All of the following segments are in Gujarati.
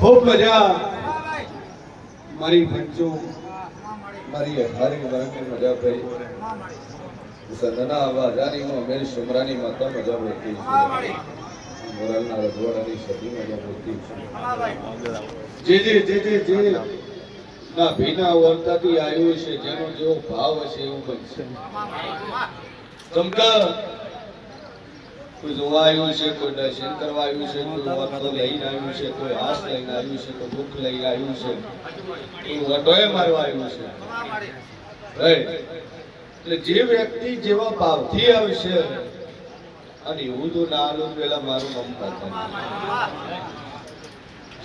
ખૂબ મજા મારી પંચો મારી હારી વરંગની મજા પડી સંદના આવાજાનીમાં મેલ શુમરાની માતા મજા પડતી મોરલના રજવાડાની સદી મજા પડતી જે ના ભીના વર્તાથી આવ્યું છે જેનો જેવો ભાવ હશે એવું બનશે ચમકા કોઈ જોવા આવ્યું છે, કોઈ દર્શન કરવા આવ્યું છે, કોઈ વાતો લઈને આવ્યું છે, કોઈ આશ લઈને આવ્યું છે, કોઈ દુઃખ લઈને આવ્યું છે, કોઈ વટોએ મારવા આવ્યું છે. એટલે જે વ્યક્તિ જેવા ભાવથી આવશે અને એવું તો ના આલું પેલા મારું નામ પાતા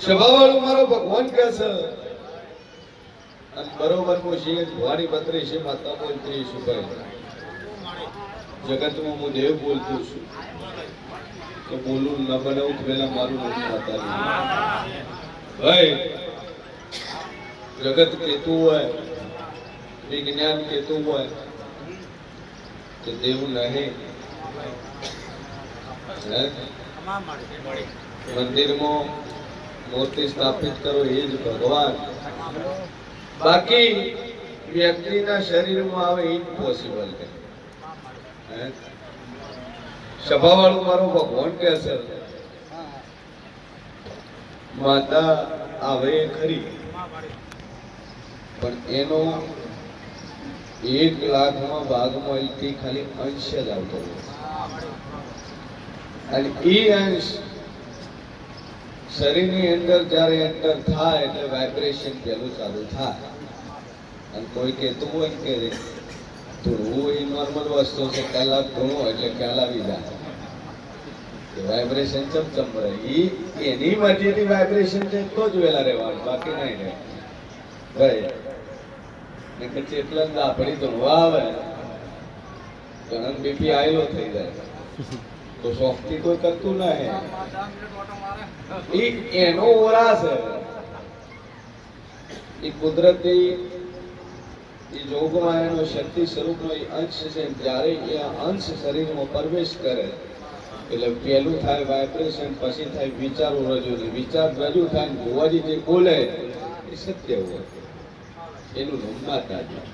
સ્વભાવવાળું મારો ભગવાન કહે છે અને બરોબર પૂછીએ ભવાની બત્રી છે માતા બોલતી છું ભાઈ જગતમાં હું દેવ બોલતું છું તો બોલું ન બનાવું પેલા મારું નામ પાતા ભાઈ જગત કહેતું હોય વિજ્ઞાન કહેતું હોય કે દેવ નહીં મંદિરમાં મૂર્તિ સ્થાપિત કરો એ જ ભગવાન બાકી વ્યક્તિના શરીરમાં આવે ઇમ્પોસિબલ છે. સભાવાળું મારો ભગવાન કહે છે માતા આવે ખરી પણ એનો 1 લાખમાં ભાગમાં એથી ખાલી અંશ જ આવતો અને એ અંશ શરીરની અંદર જ્યારે એન્ટર થાય એટલે વાઇબ્રેશન પેલું ચાલુ થાય અને કોઈ કહેતું હોય કે ધૂળવું એ નોર્મલ વસ્તુ છે, કલાક ધૂણો એટલે ખ્યાલ આવી જાય કે વાઇબ્રેશન ચમચમ રહે એની મરજીથી વાઇબ્રેશન છે તો જ વહેલા રહેવાનું બાકી નહીં રહે ભાઈ ને પછી એટલા જ આપણી ધૂણવા આવે ઘણા બીપી આવેલો થઈ જાય તો શોખથી કોઈ કરતું નહીં એનો ઓરા છે એ કુદરતી એ જોગમાં એનો શક્તિ સ્વરૂપનો એ અંશ છે. જ્યારે એ અંશ શરીરમાં પ્રવેશ કરે એટલે પહેલું થાય વાઇબ્રેશન, પછી થાય વિચારો રજૂ, વિચાર રજૂ થાય ભુવાજી જે બોલે એ સત્ય હોય એનું નામ માતાજી.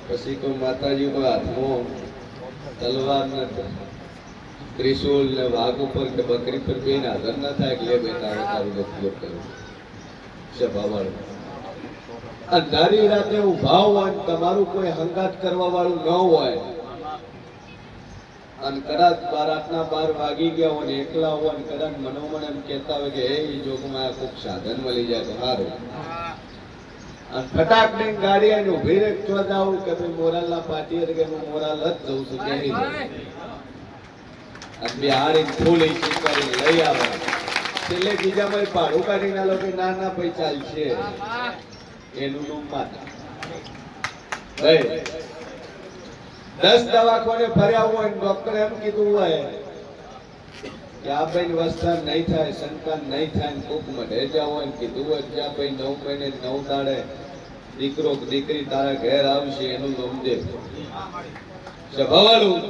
પછી કોઈ માતાજી કોઈ હાથમાં તલવાર નથી, ત્રિશુલ ને વાઘ ઉપર કે બકરી પર બેન હાજર ના થાય કે બે તારું ઉપયોગ કરવો સભાવાળું. અંધારી રાતે ઉભા હોય તમારું કોઈ હંગાત કરવા વાળું ન હોય અને કદાચ રાતના 12 વાગી ગયા હોય એકલા હોય ને કદાચ મનોમન એમ કહેતા હોય કે એ જોગમાં કોઈક સાધન મળી જાય તો સારું અને ફટાક દઈને ગાડી આવીને ઉભી રે તો જાવું કે ભાઈ મોરાલના પાટીએ કે હું મોરાલ જ જઉં છું કેવી અને બિહારી ફૂલ લઈ આવે છેલ્લે બીજામાં ભાડું કાઢી ના લો કે ના ના ભાઈ ચાલશે એનું નામ માતા. 10 દવાખાને ફર્યા હોય ડોક્ટર એમ કીધું હોય કે આ ભાઈ વસ્તાર નહીં થાય, સંતાન નહીં થાય, કોક મઢે જાવ હોય કીધું હોય કે આ ભાઈ 9 મહિને 9 દાડે દીકરો દીકરી તારા ઘેર આવશે એનું નામ દે. સ્વભાવવાળું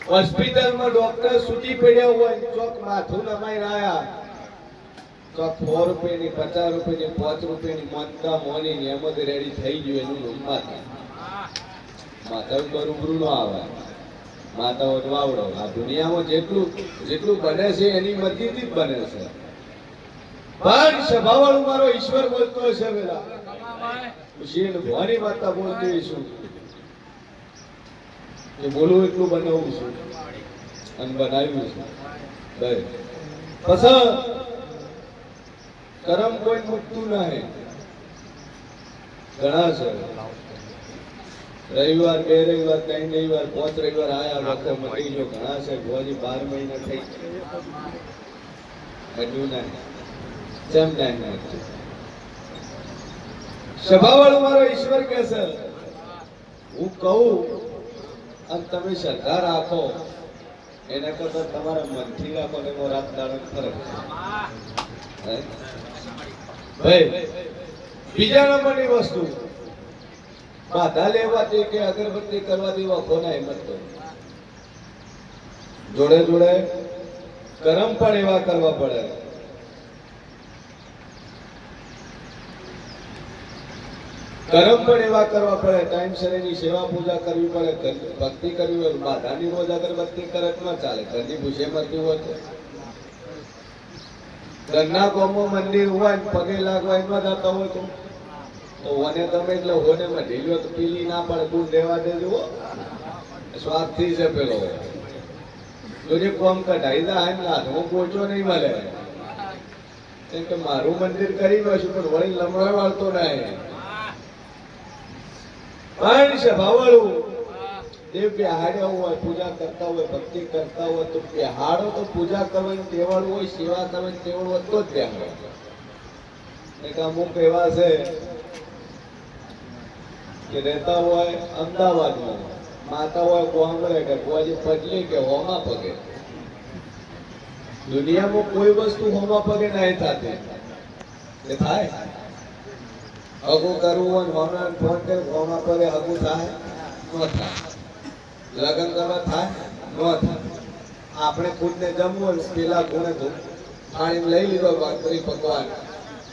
હોસ્પિટલમાં ડોક્ટર સૂટી પડ્યા હોય ચોક માથું નમાઈ રહ્યા ચોક 100 રૂપિયાની 50 રૂપિયાની 5 રૂપિયાની માનતા મોની એમ જ રેડી થઈ ગયું એનું નામ માતા. માતા ઉપર રૂબરૂ ન આવે, માતા વાવડો. આ દુનિયામાં જેટલું બને છે એની મરજીથી જ બને છે. પણ સભાવાળું મારો ઈશ્વર બોલતો હશે પેલા શીલ ભવાની માતા બોલતી છું કે બોલું એટલું બનાવું છું અને બનાવ્યું છે. પછી કરમ કોઈ મૂકતું નહીં. ઘણા છે રવિવાર 2 રવિવાર 3 રવિવાર 5 રવિવાર આયા વખત મટી ગયો. ઘણા છે ભુવાજી 12 મહિના થઈ હજુ નહીં જેમ ટાઈમ નાખજો. સભાવાળું મારો ઈશ્વર કહે છે હું કહું અને તમે શ્રદ્ધા રાખો એના કરતા તમારા મનથી રાખો ને એમાં રાત દાડો ફરક છે. ભાઈ બીજા નંબરની વસ્તુ બાધા લેવાથી કે અગરબત્તી કરવાથી વખોના હિંમત કરો. જોડે જોડે કર્મ પણ એવા કરવા પડે કર્મ પણ એવા કરવા પડે, ટાઈમસર એની સેવા પૂજા કરવી પડે, ભક્તિ કરવી હોય. બાધાની રોજ અગરબત્તી કરે ન ચાલે, ઘરની ભૂસે મરતી હોય તો. ઘરના કોમો મંદિર હોય પગે લાગવા એમાં જતા હોય તો ઓને તમે એટલે હોને માં ઢીલ્યો તો પીલી ના પડે, દૂર દેવા દેજો. સ્વાર્થી છે પેલો, જોજે કોમ કઢાઈ દા એમ ના હું પહોંચો નહીં મળે, કેમ કે મારું મંદિર કરી દઉં પણ વળી લમણા વાળતો નહીં. પણ સ્વભાવવાળું દેવ બેહાડ્યા હોય, પૂજા કરતા હોય, ભક્તિ કરતા હોય તો બેહાડો તો પૂજા કરવાની ટેવાળું હોય, સેવા કરવાની ટેવાળું હોય તો જ બેહાડો. એક અમુક એવા છે કે રહેતા હોય અમદાવાદમાં, માતા હોય કોંગળે કે કોઈ પગલી કે હોમા પગે. દુનિયામાં કોઈ વસ્તુ હોમા પગે નહીં થતી, એ થાય. હગું કરવું હોય હમણાં ફોન કરે હોમા પગે હગું થાય ન થાય, લગ્ન કરવા થાય ન થાય. આપણે ખુદને જમવું પેલા કોને પાણી લઈ લીધો ભગવાન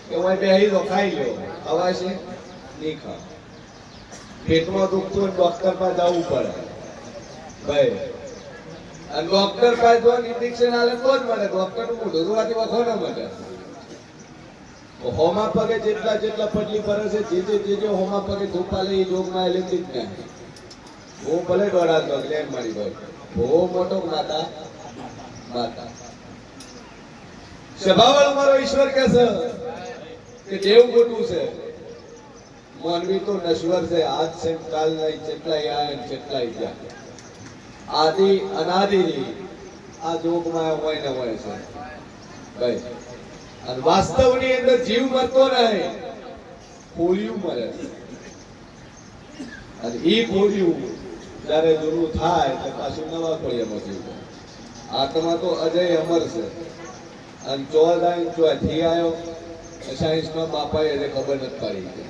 કે હું બેહી દો ખાઈ લો, અવાશે નહીં ખાવ. પેટમાં દુખતું હોય ડોક્ટર પાસે જવું પડે ભાઈ, અને ડોક્ટર પાસે જો ઇન્જેક્શન આલે તો જ મળે. ડોક્ટર નું મોઢું જોવાથી વખો ન મળે. હોમા પગે જેટલા જેટલા પટલી ફરે છે, જે હોમા પગે ધૂપા લે એ જોગમાં લેતી જ નહીં. હું ભલે દોડાતો લેન મારી ભાઈ, બહુ મોટો માતા માતા સ્વભાવ મારો ઈશ્વર કે છે કે દેવ ખોટું છે, માનવી તો નશ્વર છે. આજ છે કાલ નહીં, જેટલાય આયા જેટલાય ગયા. આદિ અનાદિ આ જોગમાં હોય ને હોય છે ભાઈ. અને વાસ્તવની અંદર જીવ મરતો નહીં, ફોડિયું મરે છે. અને ઈ ફોડિયું જયારે જૂનું થાય તો પાછું નવા ફોડિયામાં જીવ. આત્મા તો અજય અમર છે. અને 14 ઇંચ થી આવ્યો સાયન્સ નો બાપા એને ખબર નથી પડી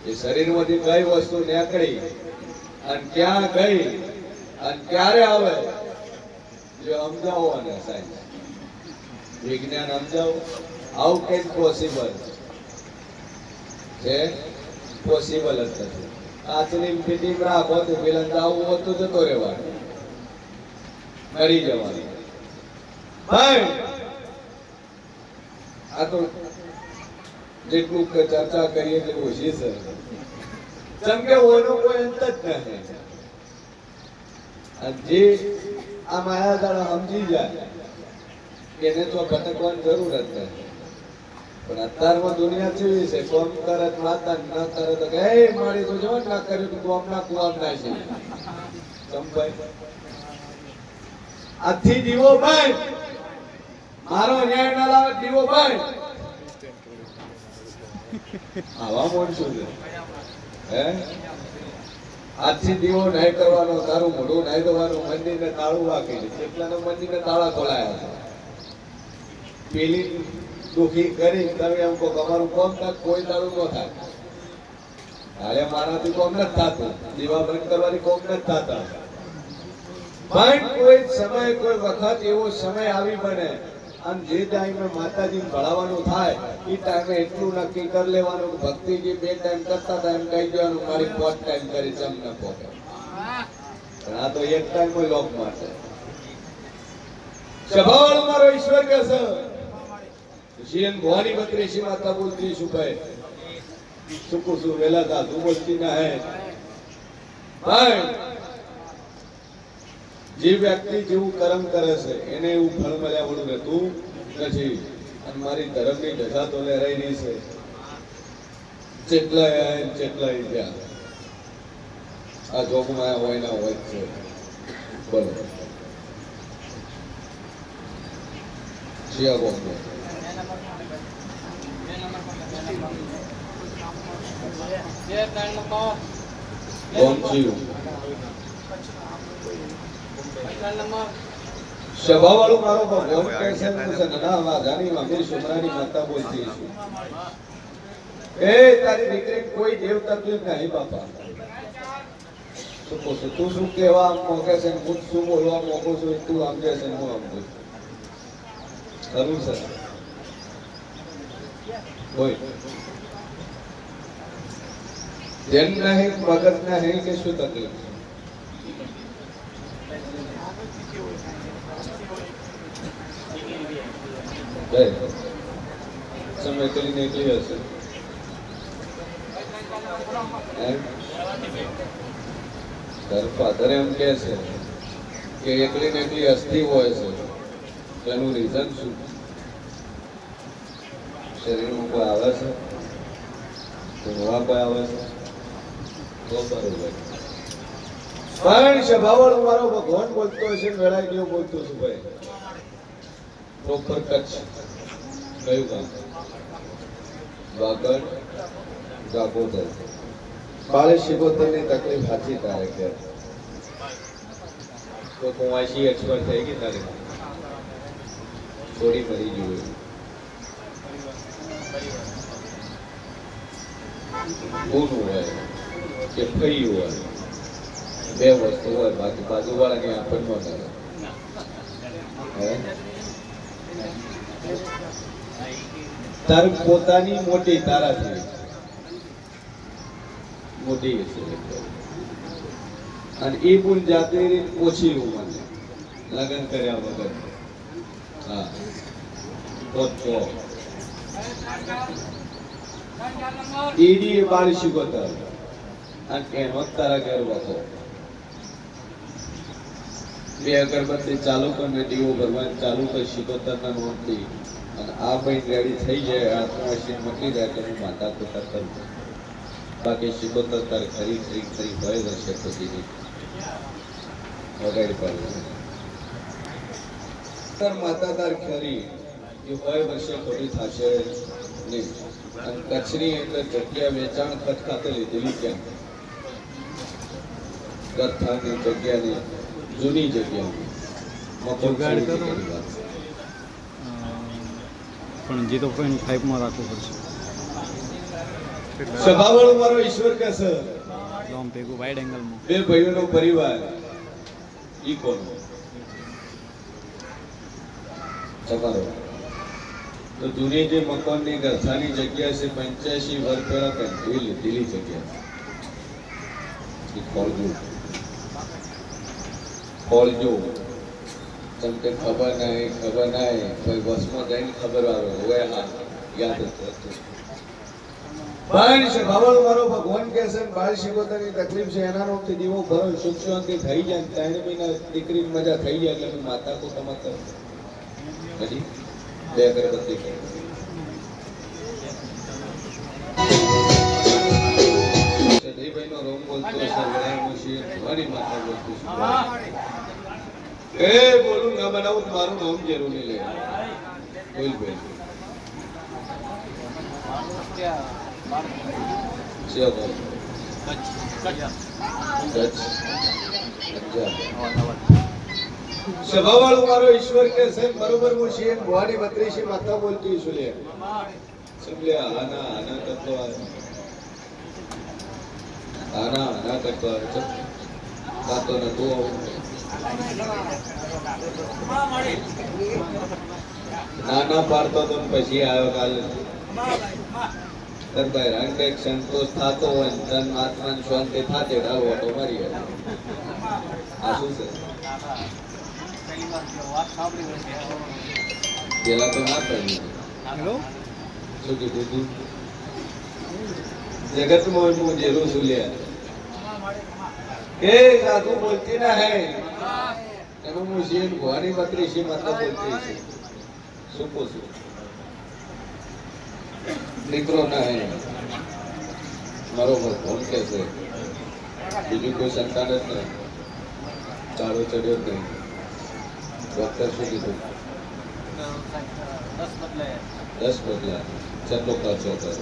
એ શરીરમાંથી કઈ વસ્તુ નીકળી અને ક્યાં ગઈ અને ક્યારે આવે, જો સમજાવો. અને સાયન્સ વિજ્ઞાન સમજાવો. હાઉ કેન પોસિબલ છે? પોસિબલ જ નથી. કાચની પેટી રાખો તો પેલા આવું હોતું જતો રહેવાનું, મરી જવાનું. ભાઈ આ તો જેટલું ચર્ચા કરીએ એટલું ઓછી છે, જેમ કે ઓનો કોઈ અંત જ નથી. જે આ માયાજાળ સમજી જાય એને તો ભટકવાની જરૂર જ નથી. પણ અત્યારમાં દુનિયા કેવી છે, કોમ કરે માતા ન કરે તો કે મારી તો જો ના કર્યું તો કોમના કુવામ ના છે. સમભાઈ આથી દીવો ભાઈ મારો ન્યાય ના લાવે, દીવો ભાઈ આવા માણસો છે. હે આજથી દીવો નહીં કરવાનો, તારું મોઢું નહીં દેવાનું, મંદિરને તાળું વાગી. કેટલાના મંદિરને તાળા ખોલાયા છે. પેલી દુખી કરી તમે એમ કહો અમારું કોમ થાય, કોઈ તાળું ન થાય. હાલે મારાથી કોમ નથી થતું, દીવા બંધ કરવાની કોમ નથી થતા. પણ કોઈ સમય કોઈ વખત એવો સમય આવી બને અને જે ટાઈમે માતાજીને ભણાવવાનું થાય એ ટાઈમે એટલું નક્કી કરી લેવાનું, ભક્તિ જે 2 ટાઈમ કરતા હતા એમ કહી દેવાનું મારી 5 ટાઈમ કરી જમ ન પોકે. પણ આ તો એક ટાઈમ લોક માટે સ્વભાવ મારો ઈશ્વર કે છે. જીએન ભવાની બત્રીસી માતા બોલતી છું ભાઈ સુકુ સુ વેલા તા તું બોલતી ના હે ભાઈ. જે વ્યક્તિ જેવું કર્મ કરે છે એને એવું ફળ મળ્યા વડું રહેતું નથી. અને મારી ધર્મની ધજા તો લહેરાઈ છે, જેટલાય જેટલાય ત્યાં આ જોગમાં હોય ના હોય છે. બોલો શિયા ગોમ સ્વભાવવાળું મારો ભગવાન કહે છે નાના વાઘાની મામી સુમરાની માતા બોલતી છું એ તારી દીકરી કોઈ દેવ તકલીફ નહીં બાપા. તું શું કહેવા મોકે છે, હું શું બોલવા મોકું છું તું સમજે છે, હું સમજુ ખરું છે. ધ્યાન નહીં મગજ નહીં કે શું તકલીફ સમય કરીને એકલી હશે તાર ફાધર એમ કે છે કે એકલી ને એકલી અસ્થિ હોય છે એનું રીઝન શું શરીરમાં કોઈ આવે છે ઊંઘવા કોઈ આવે છે તો બરોબર પણ સ્વભાવવાળો મારો ભગવાન બોલતો હશે વેળાઈ ગયો બોલતો છું ભાઈ પ્રોપર કચ્છ કયું ગામ વાગડ ગાગોદર બાળીસ 76 ની તકલીફ સાચી તારે કે તો કુંવાસી એક્સપર્ટ થઈ ગઈ તારે થોડી મરી ગયું ઊન હોય કે ફઈ હોય બે વસ્તુ હોય બાકી બાજુવાળાની આપણને તાર પોતાની મોટી તારાથી મોટી હશે અને એ પણ જાતે ઓછી ઉંમર લગ્ન કર્યા વગર હા પોતો ઈડી બાળી શીખોતર અને એનો તારા ઘર વખો બે અગરબત્તી ચાલુ કરીને દીવો ભરવાનું ચાલુ કરી શીખોતર ના નોંધથી અને આ ભાઈ રેડી થઈ જાય આત્મવાસી મટી જાય તો હું માતા પિતા કરું બાકી શીખોતર તાર ખરી ખરી ખરી હોય વર્ષે પછી વગાડી પાડવું માતા તાર ખરી એ હોય વર્ષે ખોટી થશે નહીં અને કચ્છની અંદર જગ્યા વેચાણ ખત ખાતે લીધેલી ક્યાં ગથાની જગ્યાની જૂની જગ્યા પણ જે તો પણ 5 માં રાખવું પડશે સ્વભાવવાળો મારો ઈશ્વર કે છે લોમ ભેગું વાઇડ એંગલમાં બે ભાઈઓનો પરિવાર ઈ કોનો તમારો તો જૂની જે મકાનની ગરસાની જગ્યા છે 85 વર્ષ પહેલા કંઈ લીધેલી જગ્યા ખોલજો જેમ કે ખબર નહીં કોઈ બસમાં જઈને ખબર આવે હોય હા યાદ હતું પણ છે બાવળ મારો ભગવાન કે છે 12 ની તકલીફ છે એના રોગથી દીવો ભરો સુખ શાંતિ થઈ જાય 3 મહિના દીકરીની મજા થઈ જાય એટલે માતા કો તમારે બધી બે અગરબત્તી સદૈવનો રોમ બોલતો છે વેળાનું છે ભવાની માતા બોલતું છે એ બોલું ના બનાવું મારું નામ જરૂર નહીં લે બોલ ભાઈ સ્વભાવવાળો મારો ઈશ્વર કે છે બરોબર હું છીએ ભવાની 32 માતા બોલતી છું લે સમલે આના કરતો આના કરતો કાતો ન તો નાના પાડતો તો પછી આવ્યો કાલે તરબાઈ રંગે સંતોષ થતો હોય તન આત્માની શાંતિ થાતે ડાળવો તો મરી આ શું છે પેલા તો ના કર્યું શું કીધું તું જગતમાં હું જેલું છું લે એ સાધુ બોલતી ના હે એનું હું શિવ ભવાની 32 માતા બોલતી છે શું પૂછું દીકરો ના હે મારો ભગવાન કે છે બીજું કોઈ સંતાન જ નહીં ચારો ચડ્યો જ નહીં ડોક્ટર શું કીધું 10 બદલા ચટલો ખર્ચો કરો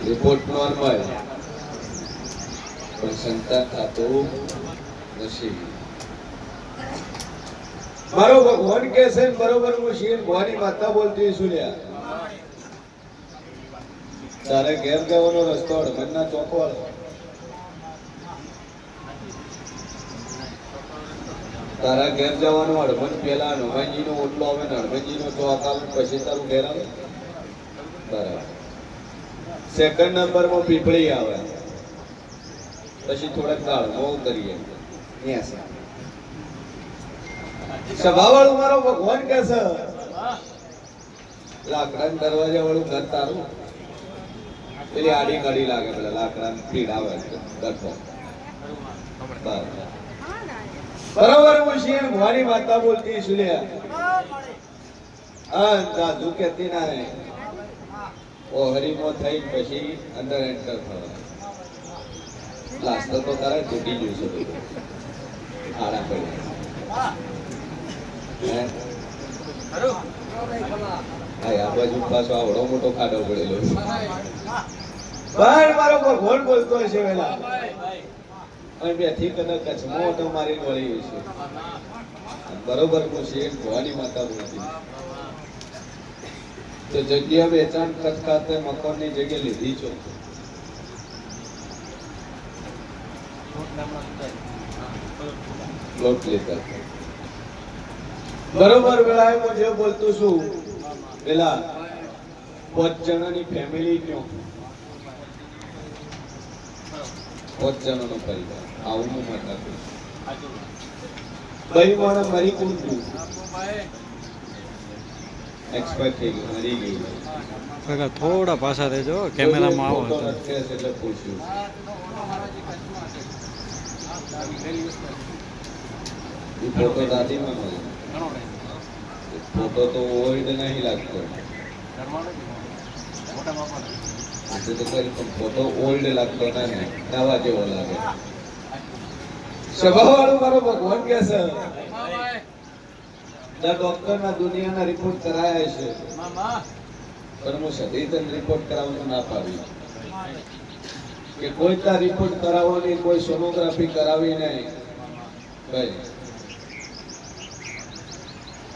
રિપોર્ટ નોર્મલ પણ સંતાન થતું નથી મારો ભગવાન કે છે બરોબર હું શિવ ભવાની માતા બોલતી છું લ્યા તારે ઘેર જવાનો રસ્તો હડમનના ચોકવાળો તારા ઘેર જવાનું હળવદ પેલા હનુમાનજી નો ઓટલો આવે ને હનુમાનજી નો ચોક આવે ને પછી તારું ઘેર આવે બરાબર સેકન્ડ નંબરમાં પીપળી આવે પછી થોડાક દાળમો કરીએ સભાવાળું મારો ભગવાન કે છે લાકડા દરવાજા વાળું ઘર તારું પેલી આડી ગાડી લાગે પેલા લાકડા પીડ આવે ગઠો બરોબર હું શિવ ભવાની માતા બોલતી સુલ્યા હા દાદુ કહેતી ના હે ઓ હરીમો થઈ પછી અંદર એન્ટર થવા લાસ્ટ તો તારા તૂટી ગયું છે બધું આડા પડી આ બાજુ પાછો આવડો મોટો ખાડો પડેલો પણ મારો ભગવાન બોલતો હશે વેલા અને બેથી કદાચ કચ્છમાં ઓટો મારીને વળી છે બરોબર હું શેઠ ભવાની માતા બોલતી તો જગ્યા વેચાણ ખતખાતે મકાનની જગ્યા લીધી છો પ્લોટ લીધા બરોબર વેળાએ હું જે બોલતું છું પેલા 5 જણાની ફેમિલી નો 5 જણાનો પરિવાર આવું હું માતા કહું ભાઈ મારા મરી કોણ છું એક્સપર્ટ થઈ ગયું મરી ગયું કાકા થોડા પાછા રહેજો કેમેરામાં આવો તો એટલે પૂછ્યું એ ફોટો દાદીમાં મળ્યો ફોટો તો ઓલ્ડ નહીં લાગતો આજે તો કરી પણ ફોટો ઓલ્ડ લાગતો નહીં નવા જેવો લાગે સભાવાળું મારો ભગવાન કે છે ડોક્ટરના દુનિયાના રિપોર્ટ કરાયા છે પણ હું સદીતન રિપોર્ટ કરાવવાનું ના પાડી કે કોઈ તા રિપોર્ટ કરાવવાની કોઈ સોનોગ્રાફી કરાવી નહીં ભાઈ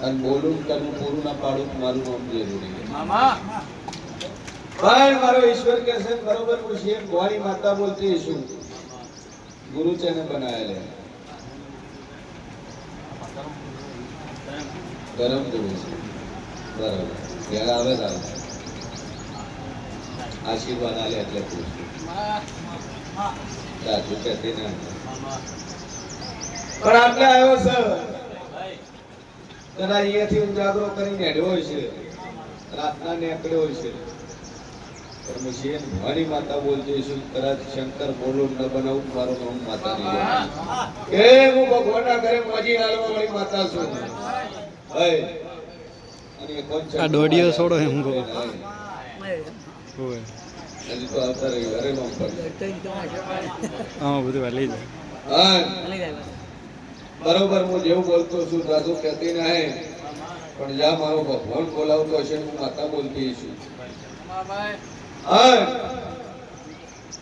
અને બોલું કરવું પૂરું ના પાડું મારું નામ જરૂરી ભાઈ મારો ઈશ્વર કે છે બરોબર હું શેર ભવાની માતા બોલતી છું ગુરુ છે ને બનાયેલે ગરમ ગુરુ છે બરોબર ઘેર આવે તારે આશીર્વાદ આલે એટલે પૂછું સાચું કહેતી ના પણ આટલે આવ્યો છે કદાચ અહીંયાથી ઉજાગરો કરીને હેડ્યો છે રાતના નીકળ્યો છે પણ હું શેર ભવાની માતા બોલતી છું કદાચ શંકર બોલું ન બનાવું મારો નામ માતા નહીં કે હું ભગવાનના ઘરે મજી હાલવા વાળી માતા છું ભાઈ અને કોણ છે આ દોડીઓ છોડો એમ કહો હજી તો આવતા રહી ઘરે નામ પર હા બધું લઈ જાય હા બરોબર હું જેવું બોલતો છું દાદુ કહેતી નહીં પણ જ્યાં મારો ભગવાન બોલાવતો હશે હું માતા બોલતી છું હા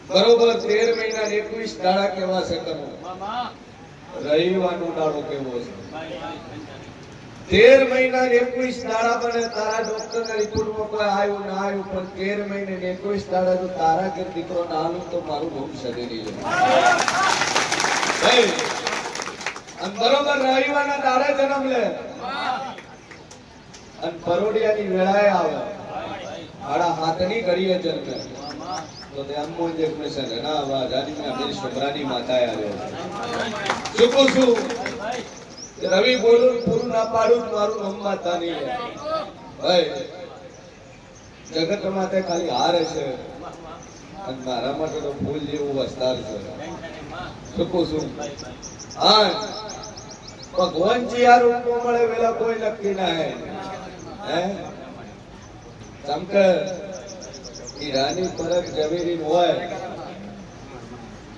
બરોબર 13 મહિના 21 દાડા કેવા છે તમે રવિવારનો દાડો કેવો છે 13 મહિના 21 દાડા બને તારા ડોક્ટરના રિપોર્ટમાં કોઈ આવ્યું ના આવ્યું પણ 13 મહિને 21 દાડા જો તારા કે દીકરો ના હાલું તો મારું નામ સદી નહીં અને બરોબર રવિવારના દાડે જન્મ લે અને પરોડિયાની વેળાએ આવે આડા હાથની ઘડીએ જન્મે તો તે અમ્મો ઇન્જેક્શન છે ના વા જાની મે આપણી છોકરાની માતાએ આવ્યો શું કહું છું રવિ બોલું પૂરું ના પાડું મારું નામ માતા નહીં ભાઈ જગત માતે ખાલી હાર છે અને મારા માટે તો ફૂલ જેવું વસ્તાર છે શું કહું છું હા ભગવાનજી આ રૂપમાં મળે વેલા કોઈ નક્કી ના હે ચમકે હીરાની પરત જવેરી હોય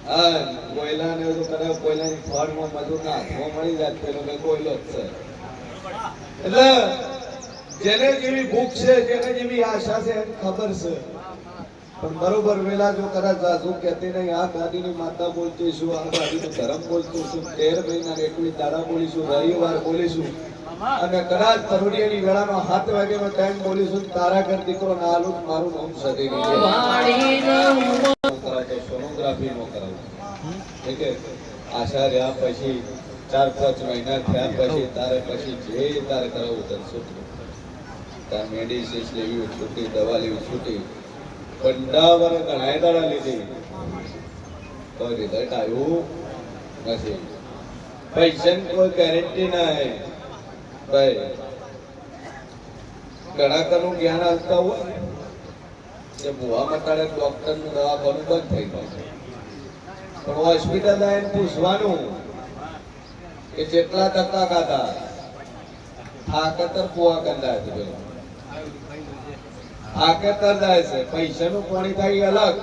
હા કોયલા ને તો કદાચ કોયલાની ફળમાં મજૂર ના હાથમાં મળી જાય પેલો કોયલો જ છે એટલે જેને જેવી ભૂખ છે જેને જેવી આશા છે એમ ખબર છે પણ બરોબર વેલા જો કદાચ જાજુ કહેતી નહીં આ ગાદીની માતા બોલતી છું આ ગાદીનું ધર્મ બોલતું છું 13 મહિના 21 દાડા બોલીશું રવિવાર બોલીશું અને કદાચ પરોડિયાની વેળાનો 7 વાગ્યાનો ટાઈમ બોલીશું તારા ઘર દીકરો ના હાલું મારું નામ સદી સોનોગ્રાફી નો કરાવું ઠીક આશા રહ્યા પછી 4-5 મહિના થયા પછી તારે પછી જે તારે કરાવવું તને છૂટું. તાર મેડિસિન્સ લેવી છૂટી, દવા લેવી છૂટી. કંડાવર ઘણા દાડા લીધી તો રિઝલ્ટ આવ્યું નથી. પૈસાની કોઈ ગેરંટી ના હે ભાઈ. ઘણા કનું જ્ઞાન આવતા હોય કે ભૂવા મટાડે ડોક્ટર નું દવાખાનું બંધ થઈ ગયું, પણ હોસ્પિટલ આવીને પૂછવાનું કે જેટલા ટકા ખાધા થાકતર ભૂવા કંડા છે. થાકેતર જાય છે, પૈસાનું પાણી થાય અલગ.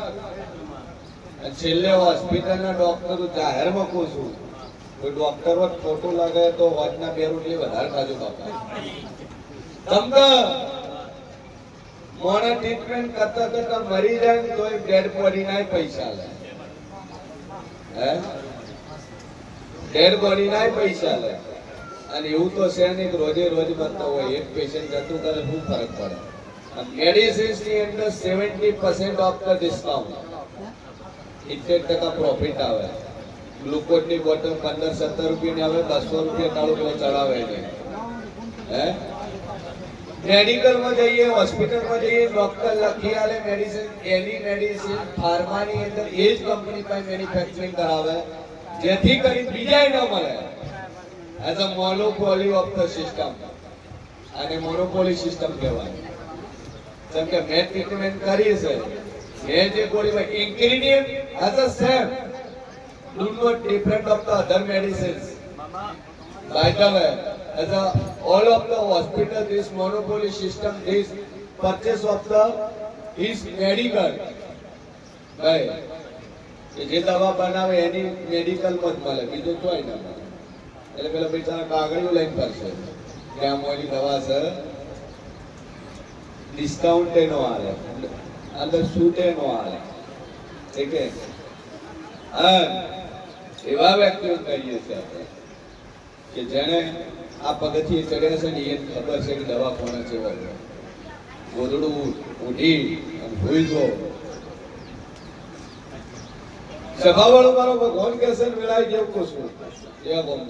અને છેલ્લે હોસ્પિટલના ડોક્ટર જાહેરમાં પૂછું, કોઈ ડોક્ટર વખત ખોટું લાગે તો હોજના 2 રોટલી વધારે ખાજો બાપા. મોને ટ્રીટમેન્ટ કરતા કરતા મરી જાય ને તો ડેડ બોડી ના પૈસા લે. હે ડેડ બોડી ના પૈસા લે. અને એવું તો છે નહીં રોજે રોજ બનતા હોય. એક પેશન્ટ જતું કરે શું ફરક પડે. મેડિસિન્સ ની અંદર 70% ઓફ ધ ડિસ્કાઉન્ટ, 70% પ્રોફિટ આવે. ગ્લુકોઝ ની બોટલ 15-17 રૂપિયાની આવે, 200 રૂપિયા કાળો પેલો ચડાવે નહીં. હે મેડિકલ માં જઈએ, હોસ્પિટલ માં જઈએ, ડોક્ટર લખી આલે મેડિસિન. એની મેડિસિન ફાર્માની અંદર એ જ કંપની પાસે મેન્યુફેક્ચરિંગ કરાવે, જેથી કરી બીજાય ન મળે. As a monopoly of the system. અને મોનોપોલી સિસ્ટમ કહેવાય. જેમ કે મેં ટ્રીટમેન્ટ કરી છે, મેં જે ગોળીમાં ingredient as a same, do not different of the other medicines. By the way, as a all of the hospital, this monopoly system, this purchase of the is medical. ભાઈ જે દવા બનાવે એની મેડિકલ માં જ મળે, બીજું કોઈ ના મળે. એટલે પેલા બિચારા કાગળિયું લઈને ફરશે કે આ મોરી દવા છે, ડિસ્કાઉન્ટ એનો આવે, અંદર છૂટ એનો આવે. ઠીક છે. એવા વ્યક્તિઓ કહીએ છીએ આપણે કે જેને આ પગથિયે ચડ્યા છે ને એને ખબર છે કે દવા કોને છે. ગોદડું ઉઠી અને ભૂઈ દો. સભાવાળો મારો ભગવાન કે છે વેળાઈ જેવું કશું એવા બોલ